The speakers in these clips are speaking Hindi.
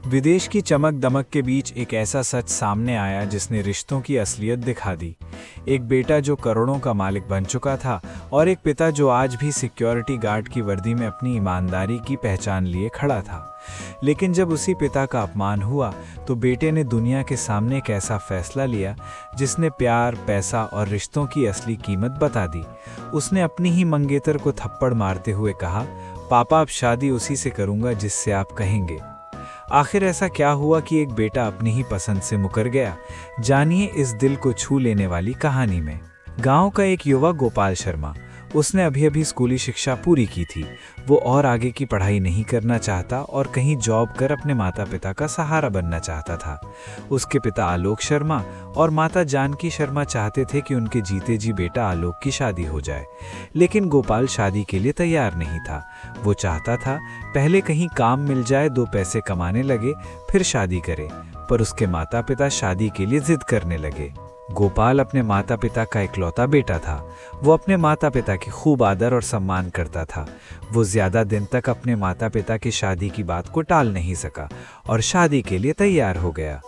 विदेश की चमक दमक के बीच एक ऐसा सच सामने आया जिसने रिश्तों की असलियत दिखा दी। एक बेटा जो करोड़ों का मालिक बन चुका था और एक पिता जो आज भी सिक्योरिटी गार्ड की वर्दी में अपनी ईमानदारी की पहचान लिए खड़ा था। लेकिन जब उसी पिता का अपमान हुआ तो बेटे ने दुनिया के सामने एक ऐसा फैसला लिया जिसने प्यार, पैसा और रिश्तों की असली कीमत बता दी। उसने अपनी ही मंगेतर को थप्पड़ मारते हुए कहा, पापा अब शादी उसी से करूंगा जिससे आप कहेंगे। आखिर ऐसा क्या हुआ कि एक बेटा अपनी ही पसंद से मुकर गया? जानिए इस दिल को छू लेने वाली कहानी में। गांव का एक युवा गोपाल शर्मा, उसने अभी अभी स्कूली शिक्षा पूरी की थी। वो और आगे की पढ़ाई नहीं करना चाहता और कहीं जॉब कर अपने माता पिता का सहारा बनना चाहता था। उसके पिता आलोक शर्मा और माता जानकी शर्मा चाहते थे कि उनके जीते जी बेटा आलोक की शादी हो जाए, लेकिन गोपाल शादी के लिए तैयार नहीं था। वो चाहता था पहले कहीं काम मिल जाए, 2 पैसे कमाने लगे, फिर शादी करे। पर उसके माता पिता शादी के लिए जिद करने लगे। गोपाल अपने माता पिता का इकलौता बेटा था। वो अपने माता पिता की खूब आदर और सम्मान करता था। वो ज्यादा दिन तक अपने माता पिता की शादी की बात को टाल नहीं सका और शादी के लिए तैयार हो गया।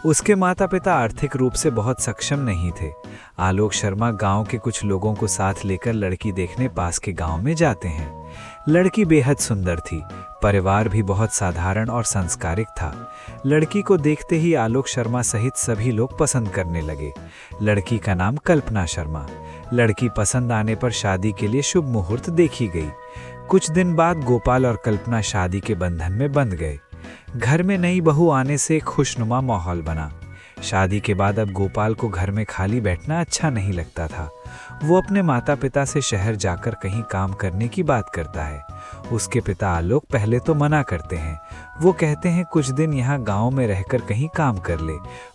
उसके माता पिता आर्थिक रूप से बहुत सक्षम नहीं थे। आलोक शर्मा गांव के कुछ लोगों को साथ लेकर लड़की देखने पास के गांव में जाते हैं। लड़की बेहद सुंदर थी, परिवार भी बहुत साधारण और संस्कारिक था। लड़की को देखते ही आलोक शर्मा सहित सभी लोग पसंद करने लगे। लड़की का नाम कल्पना शर्मा। लड़की पसंद आने पर शादी के लिए शुभ मुहूर्त देखी गई। कुछ दिन बाद गोपाल और कल्पना शादी के बंधन में बंध गए। घर में नई बहू आने से एक खुशनुमा माहौल बना। शादी के बाद अब गोपाल को घर में खाली बैठना अच्छा नहीं लगता था। वो अपने माता पिता से शहर जाकर कहीं काम करने की बात करता है। उसके पिता आलोक पहले तो मना करते हैं। वो कहते हैं कुछ दिन यहाँ गांव में रहकर कहीं काम कर ले,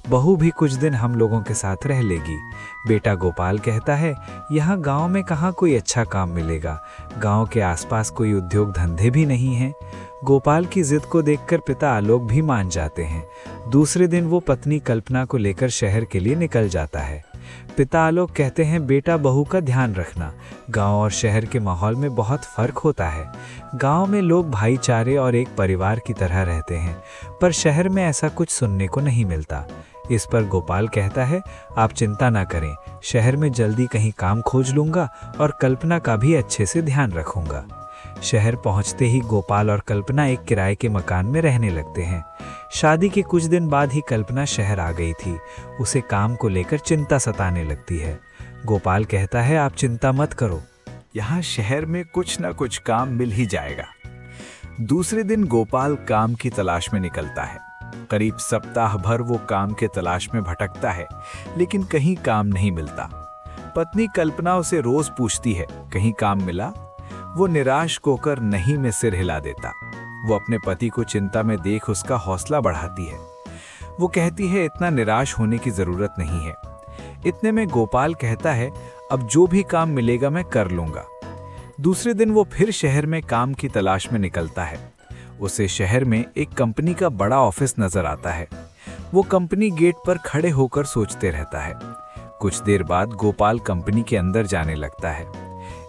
बहू भी कुछ दिन हम लोगों के साथ रह लेगी। बेटा गोपाल कहता है यहाँ गांव में कहाँ कोई अच्छा काम मिलेगा, गांव के आसपास कोई उद्योग धंधे भी नहीं हैं। गोपाल की जिद को देखकर पिता आलोक भी मान जाते हैं। दूसरे दिन वो पत्नी कल्पना को लेकर शहर के लिए निकल जाता है। पिता आलोक कहते हैं बेटा बहू का ध्यान रखना, गांव और शहर के माहौल में बहुत फर्क होता है। गांव में लोग भाईचारे और एक परिवार की तरह रहते हैं, पर शहर में ऐसा कुछ सुनने को नहीं मिलता। इस पर गोपाल कहता है आप चिंता ना करें, शहर में जल्दी कहीं काम खोज लूंगा और कल्पना का भी अच्छे से ध्यान रखूंगा। शहर पहुंचते ही गोपाल और कल्पना एक किराए के मकान में रहने लगते हैं। शादी के कुछ दिन बाद ही कल्पना शहर आ गई थी। उसे काम को लेकर चिंता सताने लगती है। गोपाल कहता है आप चिंता मत करो, यहाँ शहर में कुछ ना कुछ काम मिल ही जाएगा। दूसरे दिन गोपाल काम की तलाश में निकलता है। करीब सप्ताह भर वो काम के तलाश में भटकता है, लेकिन कहीं काम नहीं मिलता। पत्नी कल्पना उसे रोज पूछती है कहीं काम मिला? वो निराश होकर नहीं में सिर हिला देता। वो अपने पति को चिंता में देख उसका हौसला बढ़ाती है। वो कहती है इतना निराश होने की जरूरत नहीं है। इतने में गोपाल कहता है अब जो भी काम मिलेगा मैं कर लूंगा। दूसरे दिन वो फिर शहर में काम की तलाश में निकलता है। उसे शहर में एक कंपनी का बड़ा ऑफिस नजर आता है। वो कंपनी गेट पर खड़े होकर सोचते रहता है। कुछ देर बाद गोपाल कंपनी के अंदर जाने लगता है।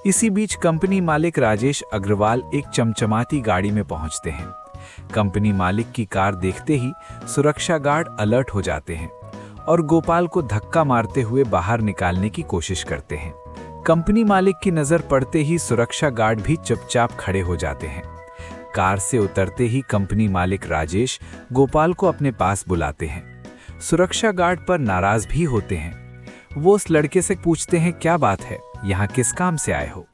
इसी बीच कंपनी मालिक राजेश अग्रवाल एक चमचमाती गाड़ी में पहुंचते हैं। कंपनी मालिक की कार देखते ही सुरक्षा गार्ड अलर्ट हो जाते हैं और गोपाल को धक्का मारते हुए बाहर निकालने की कोशिश करते हैं। कंपनी मालिक की नजर पड़ते ही सुरक्षा गार्ड भी चुपचाप खड़े हो जाते हैं। कार से उतरते ही कंपनी मालिक राजेश गोपाल को अपने पास बुलाते हैं। सुरक्षा गार्ड पर नाराज भी होते हैं। वो उस लड़के से पूछते हैं क्या बात है, यहाँ किस काम से आए हो?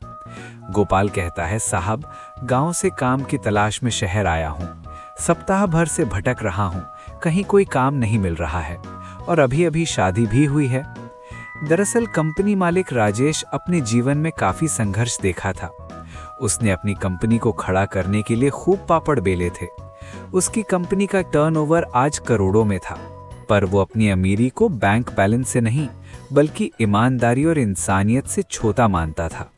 गोपाल कहता है साहब गांव से काम की तलाश में शहर आया हूँ। सप्ताह भर से भटक रहा हूँ, कहीं कोई काम नहीं मिल रहा है और अभी अभी शादी भी हुई है। दरअसल कंपनी मालिक राजेश अपने जीवन में काफी संघर्ष देखा था। उसने अपनी कंपनी को खड़ा करने के लिए खूब पापड़ बेले थे। उसकी कंपनी का टर्नओवर आज करोड़ों में था, पर वो अपनी अमीरी को बैंक बैलेंस से नहीं बल्कि ईमानदारी और इंसानियत से छोटा मानता था।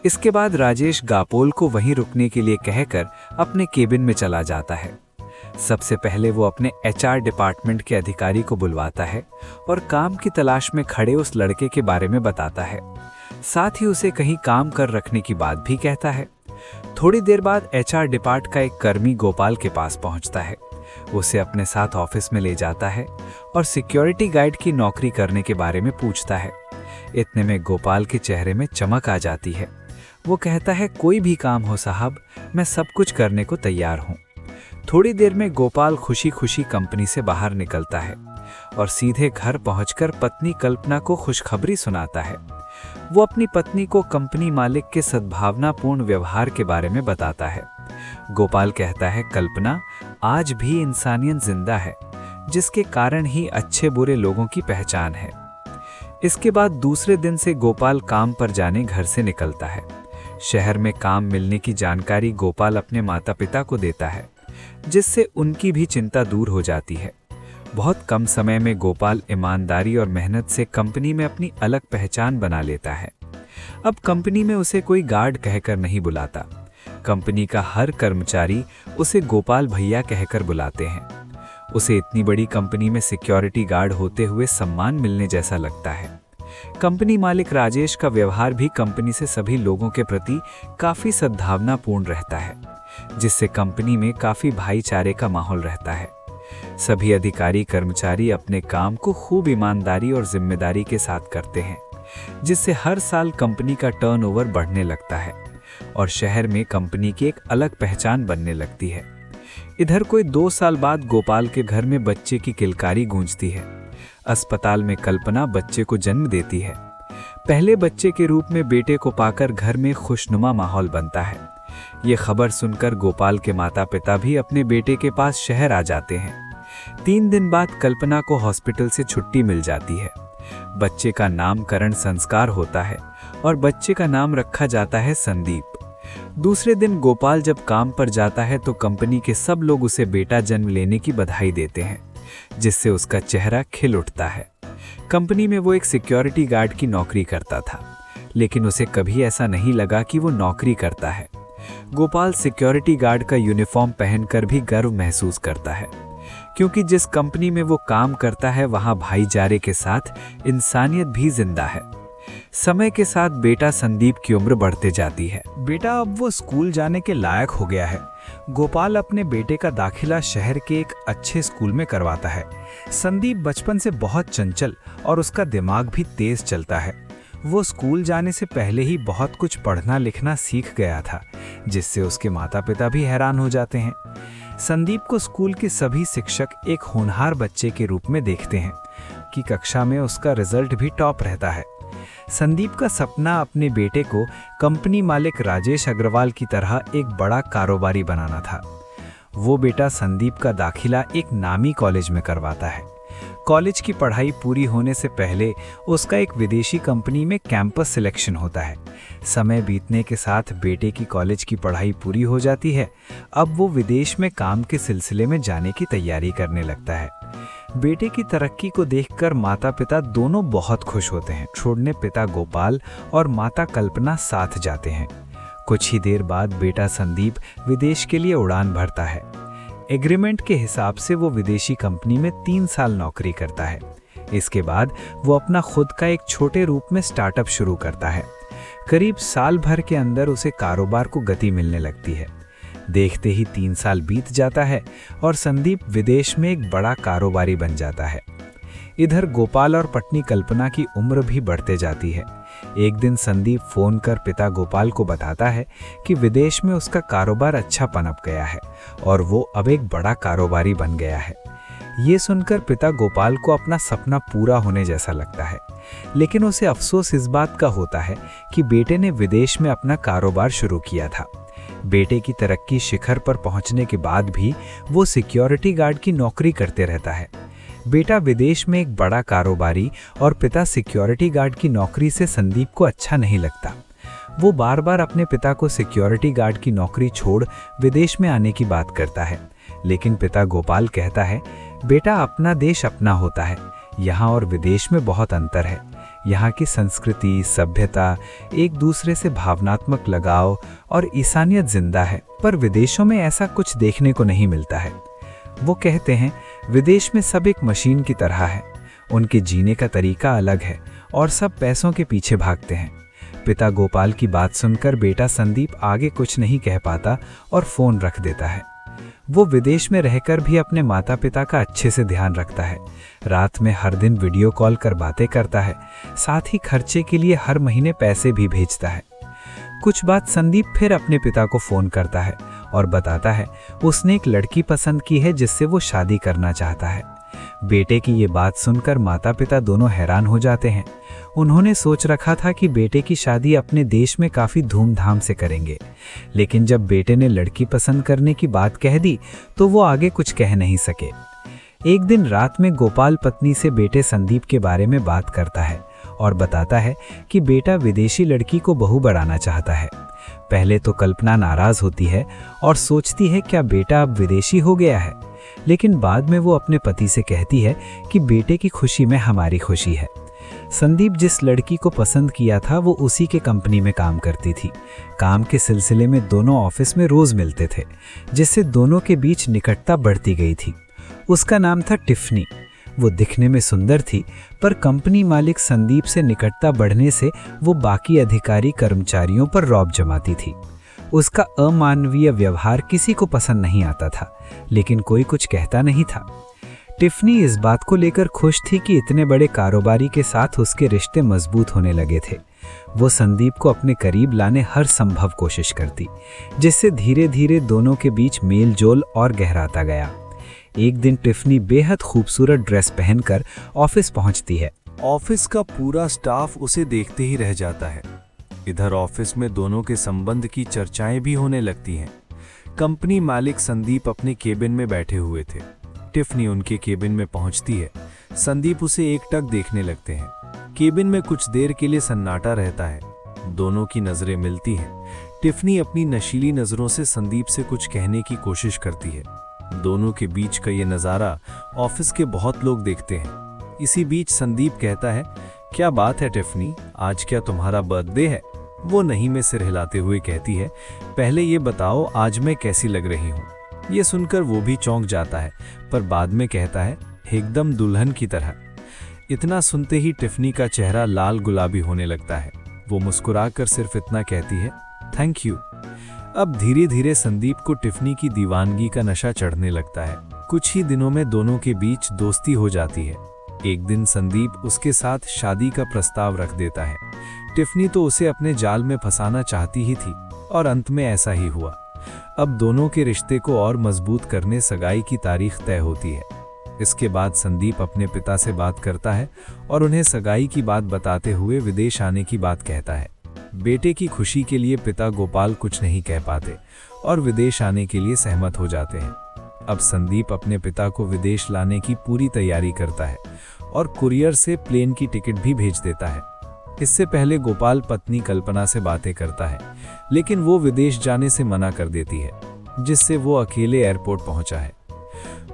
इसके बाद राजेश गापोल को वहीं रुकने के लिए कहकर अपने केबिन में चला जाता है। सबसे पहले वो अपने एचआर डिपार्टमेंट के अधिकारी को बुलवाता है और काम की तलाश में खड़े उस लड़के के बारे में बताता है। साथ ही उसे कहीं काम कर रखने की बात भी कहता है। थोड़ी देर बाद एचआर डिपार्ट का एक कर्मी गोपाल के पास पहुंचता है। उसे अपने साथ ऑफिस में ले जाता है और सिक्योरिटी गार्ड की नौकरी करने के बारे में पूछता है। इतने में गोपाल के चेहरे में चमक आ जाती है। वो कहता है, कोई भी काम हो साहब, मैं सब कुछ करने को तैयार हूँ। थोड़ी देर में गोपाल खुशी खुशी कंपनी से बाहर निकलता है और सीधे घर पहुंचकर पत्नी कल्पना को खुशखबरी सुनाता है। वो अपनी पत्नी को कंपनी मालिक के सद्भावनापूर्ण व्यवहार के बारे में बताता है। गोपाल कहता है, कल्पना, आज भी इंसानियत जिंदा है, जिसके कारण ही अच्छे बुरे लोगों की पहचान है। इसके बाद दूसरे दिन से गोपाल काम पर जाने घर से निकलता है। शहर में काम मिलने की जानकारी गोपाल अपने माता पिता को देता है, जिससे उनकी भी चिंता दूर हो जाती है। बहुत कम समय में गोपाल ईमानदारी और मेहनत से कंपनी में अपनी अलग पहचान बना लेता है। अब कंपनी में उसे कोई गार्ड कहकर नहीं बुलाता। कंपनी का हर कर्मचारी उसे गोपाल भैया कहकर बुलाते हैं। उसे इतनी बड़ी कंपनी में सिक्योरिटी गार्ड होते हुए सम्मान मिलने जैसा लगता है। कंपनी मालिक राजेश का व्यवहार भी कंपनी से सभी लोगों के प्रति काफी सद्भावनापूर्ण रहता है, जिससे कंपनी में काफी भाईचारे का माहौल रहता है। सभी अधिकारी कर्मचारी अपने काम को खूब ईमानदारी और जिम्मेदारी के साथ करते हैं, जिससे हर साल कंपनी का टर्नओवर बढ़ने लगता है और शहर में कंपनी की एक अलग पहचान बनने लगती है। इधर कोई 2 साल बाद गोपाल के घर में बच्चे की किलकारी गूंजती है। अस्पताल में कल्पना बच्चे को जन्म देती है। पहले बच्चे के रूप में बेटे को पाकर घर में खुशनुमा माहौल बनता है। ये खबर सुनकर गोपाल के माता पिता भी अपने बेटे के पास शहर आ जाते हैं। 3 दिन बाद कल्पना को हॉस्पिटल से छुट्टी मिल जाती है। बच्चे का नामकरण संस्कार होता है और बच्चे का नाम रखा जाता है संदीप। दूसरे दिन गोपाल जब काम पर जाता है तो कंपनी के सब लोग उसे बेटा जन्म लेने की बधाई देते हैं, जिससे उसका चेहरा खिल उठता है। कंपनी में वो एक सिक्योरिटी गार्ड की नौकरी करता था, लेकिन उसे कभी ऐसा नहीं लगा कि वो नौकरी करता है। गोपाल सिक्योरिटी गार्ड का यूनिफॉर्म पहनकर भी गर्व महसूस करता है, क्योंकि जिस कंपनी में वो काम करता है वहां भाईचारे के साथ इंसानियत भी जिंदा है। समय के साथ बेटा संदीप की उम्र बढ़ते जाती है। बेटा अब वो स्कूल जाने के लायक हो गया है। गोपाल अपने बेटे का दाखिला शहर के एक अच्छे स्कूल में करवाता है। संदीप बचपन से बहुत चंचल और उसका दिमाग भी तेज चलता है। वो स्कूल जाने से पहले ही बहुत कुछ पढ़ना लिखना सीख गया था, जिससे उसके माता पिता भी हैरान हो जाते हैं। संदीप को स्कूल के सभी शिक्षक एक होनहार बच्चे के रूप में देखते हैं कि कक्षा में उसका रिजल्ट भी टॉप रहता है। संदीप का सपना अपने बेटे को कंपनी मालिक राजेश अग्रवाल की तरह एक बड़ा कारोबारी बनाना था। वो बेटा संदीप का दाखिला एक नामी कॉलेज में करवाता है। कॉलेज की पढ़ाई पूरी होने से पहले उसका एक विदेशी कंपनी में कैंपस सिलेक्शन होता है। समय बीतने के साथ बेटे की कॉलेज की पढ़ाई पूरी हो जाती है। अब वो विदेश में काम के सिलसिले में जाने की तैयारी करने लगता है। बेटे की तरक्की को देखकर माता पिता दोनों बहुत खुश होते हैं। छोड़ने पिता गोपाल और माता कल्पना साथ जाते हैं। कुछ ही देर बाद बेटा संदीप विदेश के लिए उड़ान भरता है। एग्रीमेंट के हिसाब से वो विदेशी कंपनी में 3 साल नौकरी करता है। इसके बाद वो अपना खुद का एक छोटे रूप में स्टार्टअप शुरू करता है। करीब साल भर के अंदर उसे कारोबार को गति मिलने लगती है। देखते ही 3 साल बीत जाता है और संदीप विदेश में एक बड़ा कारोबारी बन जाता है। इधर गोपाल और पत्नी कल्पना की उम्र भी बढ़ते जाती है। एक दिन संदीप फोन कर पिता गोपाल को बताता है कि विदेश में उसका कारोबार अच्छा पनप गया है और वो अब एक बड़ा कारोबारी बन गया है। ये सुनकर पिता गोपाल को अपना सपना पूरा होने जैसा लगता है, लेकिन उसे अफसोस इस बात का होता है कि बेटे ने विदेश में अपना कारोबार शुरू किया था। बेटे की तरक्की शिखर पर पहुंचने के बाद भी वो सिक्योरिटी गार्ड की नौकरी करते रहता है। बेटा विदेश में एक बड़ा कारोबारी और पिता सिक्योरिटी गार्ड की नौकरी से संदीप को अच्छा नहीं लगता। वो बार बार अपने पिता को सिक्योरिटी गार्ड की नौकरी छोड़ विदेश में आने की बात करता है, लेकिन पिता गोपाल कहता है, बेटा अपना देश अपना होता है, यहाँ और विदेश में बहुत अंतर है। यहाँ की संस्कृति, सभ्यता, एक दूसरे से भावनात्मक लगाव और इंसानियत जिंदा है, पर विदेशों में ऐसा कुछ देखने को नहीं मिलता है। वो कहते हैं, विदेश में सब एक मशीन की तरह है, उनके जीने का तरीका अलग है और सब पैसों के पीछे भागते हैं। पिता गोपाल की बात सुनकर बेटा संदीप आगे कुछ नहीं कह पाता और फोन रख देता है। वो विदेश में रहकर भी अपने माता पिता का अच्छे से ध्यान रखता है। रात में हर दिन वीडियो कॉल कर बातें करता है, साथ ही खर्चे के लिए हर महीने पैसे भी भेजता है। कुछ बाद संदीप फिर अपने पिता को फ़ोन करता है और बताता है उसने एक लड़की पसंद की है जिससे वो शादी करना चाहता है। बेटे की ये बात सुनकर माता पिता दोनों हैरान हो जाते हैं। उन्होंने सोच रखा था कि बेटे की शादी अपने देश में काफ़ी धूमधाम से करेंगे, लेकिन जब बेटे ने लड़की पसंद करने की बात कह दी तो वो आगे कुछ कह नहीं सके। एक दिन रात में गोपाल पत्नी से बेटे संदीप के बारे में बात करता है और बताता है कि बेटा विदेशी लड़की को बहू बनाना चाहता है। पहले तो कल्पना नाराज होती है और सोचती है क्या बेटा अब विदेशी हो गया है, लेकिन बाद में वो अपने पति से कहती है कि बेटे की खुशी में हमारी खुशी है। संदीप जिस लड़की को पसंद किया था वो उसी के कंपनी में काम करती थी। काम के सिलसिले में दोनों ऑफिस में रोज मिलते थे, जिससे दोनों के बीच निकटता बढ़ती गई थी। उसका नाम था टिफ़नी। वो दिखने में सुंदर थी, पर कंपनी मालिक संदीप से निकटता बढ़ने से वो बाकी अधिकारी कर्मचारियों पर रौब जमाती थी। उसका अमानवीय व्यवहार किसी को पसंद नहीं आता था, लेकिन कोई कुछ कहता नहीं था। टिफ़नी इस बात को लेकर खुश थी कि इतने बड़े कारोबारी के साथ उसके रिश्ते मजबूत होने लगे थे। वो संदीप को अपने करीब लाने हर संभव कोशिश करती, जिससे धीरे धीरे दोनों के बीच मेल जोल और गहराता गया। एक दिन टिफ़नी बेहद खूबसूरत ड्रेस पहनकर ऑफिस पहुंचती है। ऑफिस का पूरा स्टाफ उसे देखते ही रह जाता है। इधर ऑफिस में दोनों के संबंध की चर्चाएं भी होने लगती हैं। कंपनी मालिक संदीप अपने केबिन में बैठे हुए थे। टिफ़नी उनके केबिन में पहुंचती है। संदीप उसे एकटक देखने लगते हैं। केबिन में कुछ देर के लिए सन्नाटा रहता है। दोनों की नजरें मिलती हैं। टिफ़नी अपनी नशीली नजरों से संदीप से कुछ कहने की कोशिश करती है। दोनों के बीच का ये नज़ारा ऑफिस के बहुत लोग देखते हैं। इसी बीच संदीप कहता है, क्या बात है टिफ़नी, आज क्या तुम्हारा बर्थडे है? वो नहीं में सिर हिलाते हुए कहती है, पहले ये बताओ आज मैं कैसी लग रही हूँ। ये सुनकर वो भी चौंक जाता है, पर बाद में कहता है, एकदम दुल्हन की तरह। इतना सुनते ही टिफ़नी का चेहरा लाल गुलाबी होने लगता है। वो मुस्कुराकर सिर्फ इतना कहती है, थैंक यू। अब धीरे धीरे संदीप को टिफ़नी की दीवानगी का नशा चढ़ने लगता है। कुछ ही दिनों में दोनों के बीच दोस्ती हो जाती है। एक दिन संदीप उसके साथ शादी का प्रस्ताव रख देता है। टिफ़नी तो उसे अपने जाल में फंसाना चाहती ही थी, और अंत में ऐसा ही हुआ। अब दोनों के रिश्ते को और मजबूत करने सगाई की तारीख तय होती है। इसके बाद संदीप अपने पिता से बात करता है और उन्हें सगाई की बात बताते हुए विदेश आने की बात कहता है। बेटे की खुशी के लिए पिता गोपाल कुछ नहीं कह पाते और विदेश आने के लिए सहमत हो जाते हैं। अब संदीप अपने पिता को विदेश लाने की पूरी तैयारी करता है और कुरियर से प्लेन की टिकट भी भेज देता है। इससे पहले गोपाल पत्नी कल्पना से बातें करता है, लेकिन वो विदेश जाने से मना कर देती है, जिससे वो अकेले एयरपोर्ट पहुंचा है।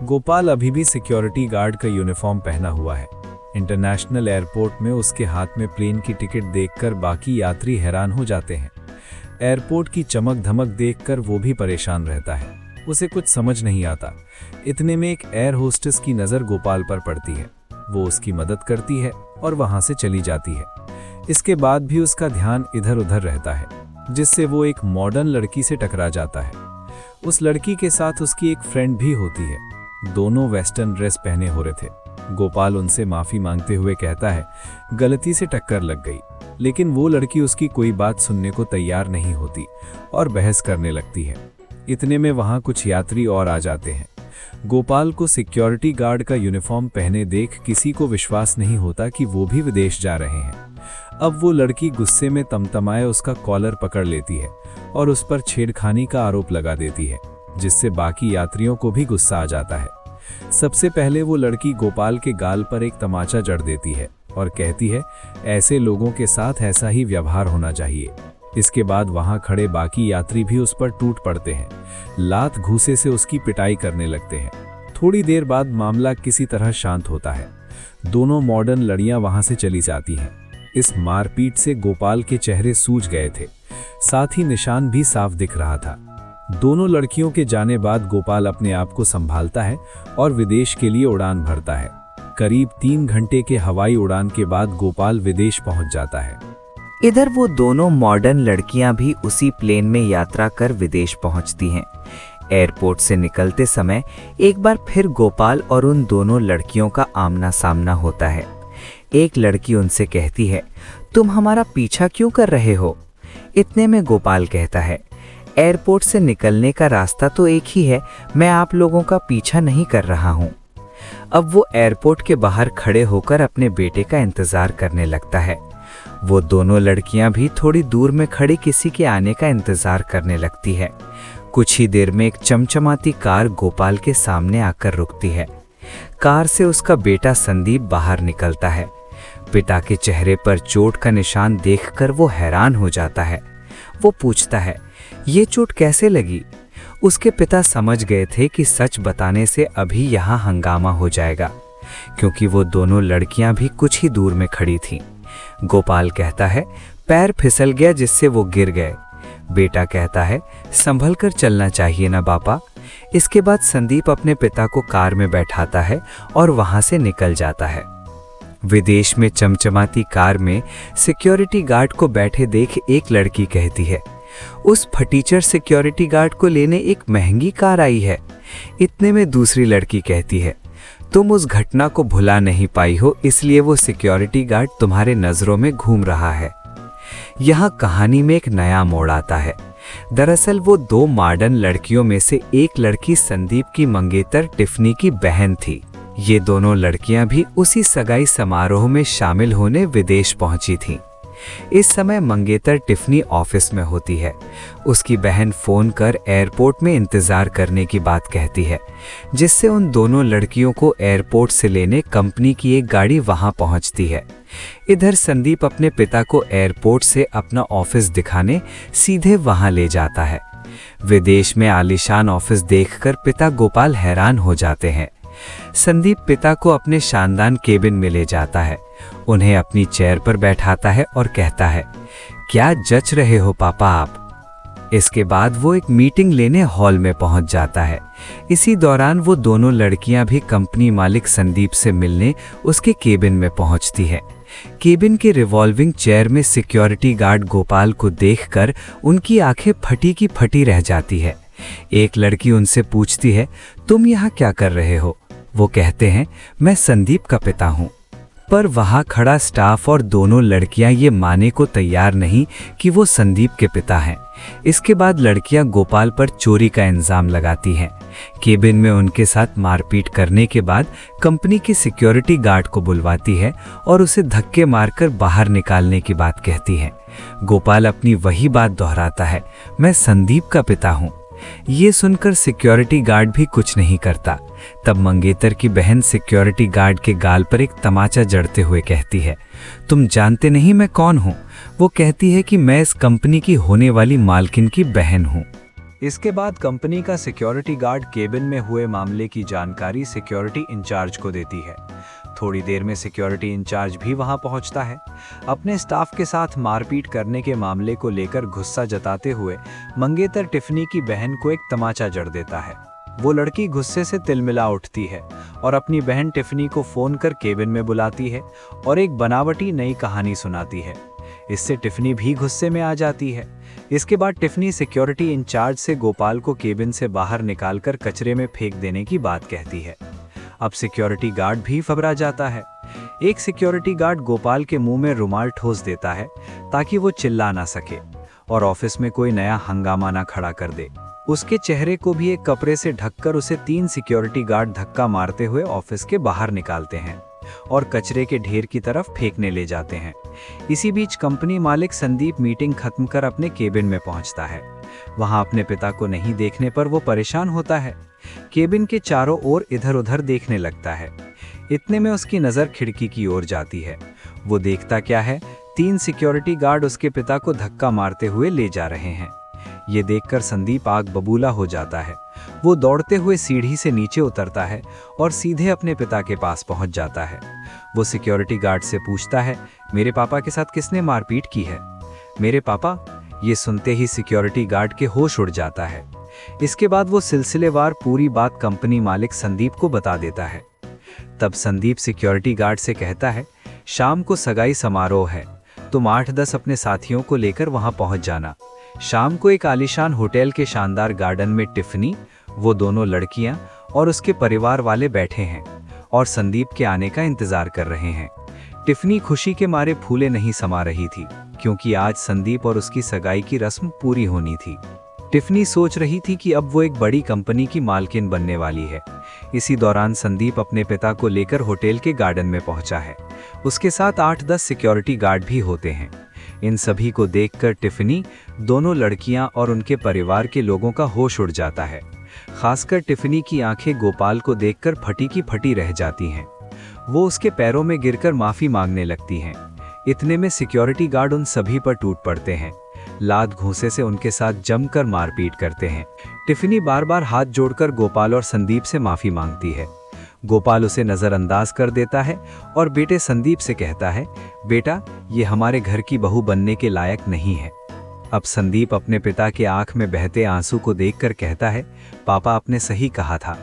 गोपाल अभी भी सिक्योरिटी गार्ड का यूनिफॉर्म पहना हुआ है। इंटरनेशनल एयरपोर्ट में उसके हाथ में प्लेन की टिकट देखकर बाकी यात्री हैरान हो जाते हैं। एयरपोर्ट की चमक धमक देखकर वो भी परेशान रहता है। उसे कुछ समझ नहीं आता। इतने में एक एयर होस्टेस की नज़र गोपाल पर पड़ती है। वो उसकी मदद करती है और वहां से चली जाती है। इसके बाद भी उसका ध्यान इधर उधर रहता है, जिससे वो एक मॉडर्न लड़की से टकरा जाता है। उस लड़की के साथ उसकी एक फ्रेंड भी होती है। दोनों वेस्टर्न ड्रेस पहने हो रहे थे। गोपाल उनसे माफी मांगते हुए कहता है, गलती से टक्कर लग गई, लेकिन वो लड़की उसकी कोई बात सुनने को तैयार नहीं होती और बहस करने लगती है। इतने में वहां कुछ यात्री और आ जाते हैं। गोपाल को सिक्योरिटी गार्ड का यूनिफॉर्म पहने देख किसी को विश्वास नहीं होता कि वो भी विदेश जा रहे हैं। अब वो लड़की गुस्से में तमतमाए उसका कॉलर पकड़ लेती है और उस पर छेड़खानी का आरोप लगा देती है, जिससे बाकी यात्रियों को भी गुस्सा आ जाता है। सबसे पहले वो लड़की गोपाल के गाल पर एक तमाचा जड़ देती है और कहती है, ऐसे लोगों के साथ ऐसा ही व्यवहार होना चाहिए। इसके बाद वहां खड़े बाकी यात्री भी उस पर टूट पड़ते हैं। लात घूसे से उसकी पिटाई करने लगते हैं। थोड़ी देर बाद मामला किसी तरह शांत होता है। दोनों मॉडर्न लड़कियां वहां से चली जाती हैं। इस मारपीट से गोपाल के चेहरे सूज गए थे, साथ ही निशान भी साफ दिख रहा था। दोनों लड़कियों के जाने बाद गोपाल अपने आप को संभालता है और विदेश के लिए उड़ान भरता है। करीब 3 घंटे के हवाई उड़ान के बाद गोपाल विदेश पहुंच जाता है। इधर वो दोनों मॉडर्न लड़कियां भी उसी प्लेन में यात्रा कर विदेश पहुंचती हैं। एयरपोर्ट से निकलते समय एक बार फिर गोपाल और उन दोनों लड़कियों का आमना सामना होता है। एक लड़की उनसे कहती है, तुम हमारा पीछा क्यों कर रहे हो? इतने में गोपाल कहता है, एयरपोर्ट से निकलने का रास्ता तो एक ही है, मैं आप लोगों का पीछा नहीं कर रहा हूँ। अब वो एयरपोर्ट के बाहर खड़े होकर अपने बेटे का इंतजार करने लगता है। वो दोनों लड़कियां भी थोड़ी दूर में खड़ी किसी के आने का इंतजार करने लगती है। कुछ ही देर में एक चमचमाती कार गोपाल के सामने आकर रुकती है। कार से उसका बेटा संदीप बाहर निकलता है। पिता के चेहरे पर चोट का निशान देखकर वो हैरान हो जाता है। वो पूछता है, ये चोट कैसे लगी? उसके पिता समझ गए थे कि सच बताने से अभी यहाँ हंगामा हो जाएगा, क्योंकि वो दोनों लड़कियां भी कुछ ही दूर में खड़ी थीं। गोपाल कहता है, पैर फिसल गया जिससे वो गिर गए। बेटा कहता है, संभल कर चलना चाहिए ना पापा। इसके बाद संदीप अपने पिता को कार में बैठाता है और वहां से निकल जाता है। विदेश में चमचमाती कार में सिक्योरिटी गार्ड को बैठे देख एक लड़की कहती है, उस फटीचर सिक्योरिटी गार्ड को लेने एक महंगी कार आई है। इतने में दूसरी लड़की कहती है, तुम उस घटना को भुला नहीं पाई हो, इसलिए वो सिक्योरिटी गार्ड तुम्हारे नजरों में घूम रहा है। यहाँ कहानी में एक नया मोड़ आता है। दरअसल वो दो मॉडर्न लड़कियों में से एक लड़की संदीप की मंगेतर टिफनी की बहन थी। ये दोनों लड़कियां भी उसी सगाई समारोह में शामिल होने विदेश पहुंची थीं। इस समय मंगेतर टिफनी ऑफिस में होती है। उसकी बहन फोन कर एयरपोर्ट में इंतजार करने की बात कहती है, जिससे उन दोनों लड़कियों को एयरपोर्ट से लेने कंपनी की एक गाड़ी वहां पहुंचती है। इधर संदीप अपने पिता को एयरपोर्ट से अपना ऑफिस दिखाने सीधे वहां ले जाता है। विदेश में आलीशान ऑफिस देखकर पिता गोपाल हैरान हो जाते हैं। संदीप पिता को अपने शानदार केबिन में ले जाता है, उन्हें अपनी चेयर पर बैठाता है और कहता है, क्या जच रहे हो पापा आप? इसके बाद वो एक मीटिंग लेने हॉल में पहुंच जाता है। इसी दौरान वो दोनों लड़कियां भी कंपनी मालिक संदीप से मिलने उसके केबिन में पहुंचती है। केबिन के रिवॉल्विंग चेयर में सिक्योरिटी गार्ड गोपाल को देखकर उनकी आंखें फटी की फटी रह जाती है। एक लड़की उनसे पूछती है, तुम यहाँ क्या कर रहे हो? वो कहते हैं, मैं संदीप का पिता हूँ। पर वहाँ खड़ा स्टाफ और दोनों लड़कियां ये मानने को तैयार नहीं कि वो संदीप के पिता हैं। इसके बाद लड़कियां गोपाल पर चोरी का इल्जाम लगाती हैं। केबिन में उनके साथ मारपीट करने के बाद कंपनी के सिक्योरिटी गार्ड को बुलवाती है और उसे धक्के मारकर बाहर निकालने की बात कहती है। गोपाल अपनी वही बात दोहराता है, मैं संदीप का पिता हूँ। ये सुनकर सिक्योरिटी गार्ड भी कुछ नहीं करता। तब मंगेतर की बहन सिक्योरिटी गार्ड के गाल पर एक तमाचा जड़ते हुए कहती है, तुम जानते नहीं मैं कौन हूँ? वो कहती है कि मैं इस कंपनी की होने वाली मालकिन की बहन हूँ। इसके बाद कंपनी का सिक्योरिटी गार्ड केबिन में हुए मामले की जानकारी सिक्योरिटी इंचार्ज को देती है। थोड़ी देर में सिक्योरिटी इंचार्ज भी वहां पहुंचता है। अपने स्टाफ के साथ मारपीट करने के मामले को लेकर गुस्सा जताते हुए मंगेतर टिफनी की बहन को एक तमाचा जड़ देता है। वो लड़की गुस्से से तिलमिला उठती है और अपनी बहन टिफनी को फोन कर केबिन में बुलाती है और एक बनावटी नई कहानी सुनाती है। इससे टिफनी भी गुस्से में आ जाती है। इसके बाद टिफनी सिक्योरिटी इंचार्ज से गोपाल को केबिन से बाहर निकालकर कचरे में फेंक देने की बात कहती है। अब सिक्योरिटी गार्ड भी घबरा जाता है। एक सिक्योरिटी गार्ड गोपाल के मुंह में रुमाल ठोस देता है ताकि वो चिल्ला ना सके और ऑफिस में कोई नया हंगामा ना खड़ा कर दे। उसके चेहरे को भी एक कपड़े से ढककर उसे 3 सिक्योरिटी गार्ड धक्का मारते हुए ऑफिस के बाहर निकालते हैं और कचरे के ढेर की तरफ फेंकने ले जाते हैं। इसी बीच कंपनी मालिक संदीप मीटिंग खत्म कर अपने केबिन में पहुंचता है। वहां अपने पिता को नहीं देखने पर वो परेशान होता है। केबिन के चारों ओर इधर उधर देखने लगता है। इतने में उसकी नजर खिड़की की ओर जाती है। वो देखता क्या है, 3 सिक्योरिटी गार्ड उसके पिता को धक्का मारते हुए ले जा रहे हैं। ये देखकर संदीप आग बबूला हो जाता है। वो दौड़ते हुए सीढ़ी से नीचे उतरता है और सीधे अपने पिता के पास पहुंच जाता है। वो सिक्योरिटी गार्ड से पूछता है, मेरे पापा के साथ किसने मारपीट की है? मेरे पापा? ये सुनते ही सिक्योरिटी गार्ड के होश उड़ जाता है। इसके बाद वो सिलसिलेवार पूरी बात कंपनी मालिक संदीप को बता देता है। तब संदीप सिक्योरिटी गार्ड से कहता है, शाम को सगाई समारोह है, तुम 8-10 अपने साथियों को लेकर वहां पहुंच जाना। शाम को एक आलीशान होटल के शानदार गार्डन में टिफनी, वो दोनों लड़कियां और उसके परिवार वाले बैठे हैं और संदीप के आने का इंतजार कर रहे हैं। टिफ़नी खुशी के मारे फूले नहीं समा रही थी, क्योंकि आज संदीप और उसकी सगाई की रस्म पूरी होनी थी। टिफ़नी सोच रही थी कि अब वो एक बड़ी कंपनी की मालकिन बनने वाली है। इसी दौरान संदीप अपने पिता को लेकर होटल के गार्डन में पहुंचा है। उसके साथ 8-10 सिक्योरिटी गार्ड भी होते हैं। इन सभी को देखकर टिफ़नी, दोनों लड़कियां और उनके परिवार के लोगों का होश उड़ जाता है। खासकर टिफ़नी की आंखें गोपाल को देखकर फटी की फटी रह जाती हैं। वो उसके पैरों में गिरकर माफ़ी मांगने लगती हैं। इतने में सिक्योरिटी गार्ड उन सभी पर टूट पड़ते हैं। लात घूंसे से उनके साथ जमकर मारपीट करते हैं। टिफ़नी बार बार हाथ जोड़कर गोपाल और संदीप से माफ़ी मांगती है। गोपाल उसे नज़रअंदाज कर देता है और बेटे संदीप से कहता है, बेटा, ये हमारे घर की बहू बनने के लायक नहीं है। अब संदीप अपने पिता के आंख में बहते आंसू को देखकर कहता है, पापा, आपने सही कहा था।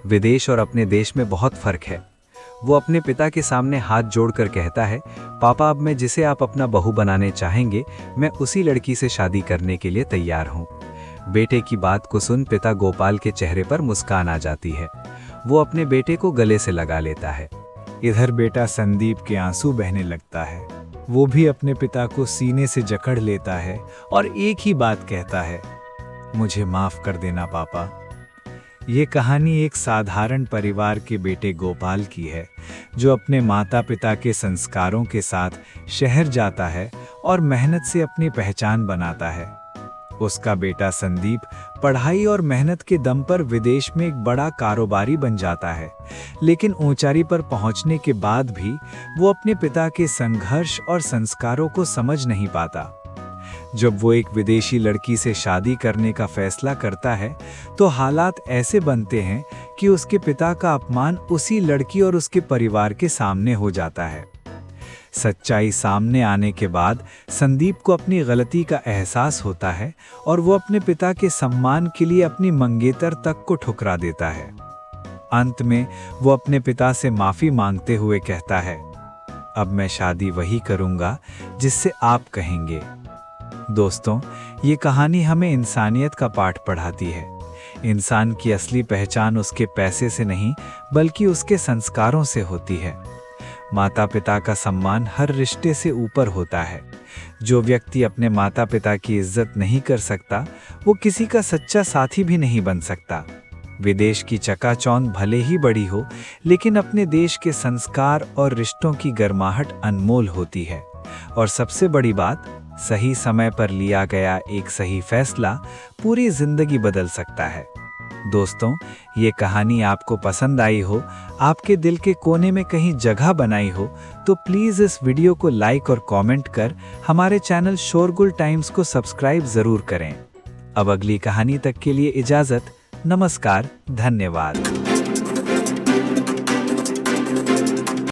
विदेश और अपने देश में बहुत फर्क है। वो अपने पिता के सामने हाथ जोड़कर कहता है, पापा, अब मैं जिसे आप अपना बहू बनाने चाहेंगे, मैं उसी लड़की से शादी करने के लिए तैयार हूँ। बेटे की बात को सुन पिता गोपाल के चेहरे पर मुस्कान आ जाती है। वो अपने बेटे को गले से लगा लेता है। इधर बेटा संदीप के आंसू बहने लगता है। वो भी अपने पिता को सीने से जकड़ लेता है और एक ही बात कहता है, मुझे माफ कर देना पापा। ये कहानी एक साधारण परिवार के बेटे गोपाल की है, जो अपने माता पिता के संस्कारों के साथ शहर जाता है और मेहनत से अपनी पहचान बनाता है। उसका बेटा संदीप पढ़ाई और मेहनत के दम पर विदेश में एक बड़ा कारोबारी बन जाता है, लेकिन ऊंचाई पर पहुंचने के बाद भी वो अपने पिता के संघर्ष और संस्कारों को समझ नहीं पाता। जब वो एक विदेशी लड़की से शादी करने का फैसला करता है, तो हालात ऐसे बनते हैं कि उसके पिता का अपमान उसी लड़की और उसके परिवार के सामने हो जाता है। सच्चाई सामने आने के बाद संदीप को अपनी गलती का एहसास होता है और वो अपने पिता के सम्मान के लिए अपनी मंगेतर तक को ठुकरा देता है। अंत में वो अपने पिता से माफी मांगते हुए कहता है, अब मैं शादी वही करूंगा जिससे आप कहेंगे। दोस्तों, ये कहानी हमें इंसानियत का पाठ पढ़ाती है। इंसान की असली पहचान उसके पैसे से नहीं, बल्कि उसके संस्कारों से होती है। माता पिता का सम्मान हर रिश्ते से ऊपर होता है। जो व्यक्ति अपने माता पिता की इज्जत नहीं कर सकता, वो किसी का सच्चा साथी भी नहीं बन सकता। विदेश की चकाचौंध भले ही बड़ी हो, लेकिन अपने देश के संस्कार और रिश्तों की गर्माहट अनमोल होती है। और सबसे बड़ी बात, सही समय पर लिया गया एक सही फैसला पूरी जिंदगी बदल सकता है। दोस्तों, ये कहानी आपको पसंद आई हो, आपके दिल के कोने में कहीं जगह बनाई हो, तो प्लीज़ इस वीडियो को लाइक और कमेंट कर हमारे चैनल शोरगुल टाइम्स को सब्सक्राइब ज़रूर करें। अब अगली कहानी तक के लिए इजाज़त। नमस्कार, धन्यवाद।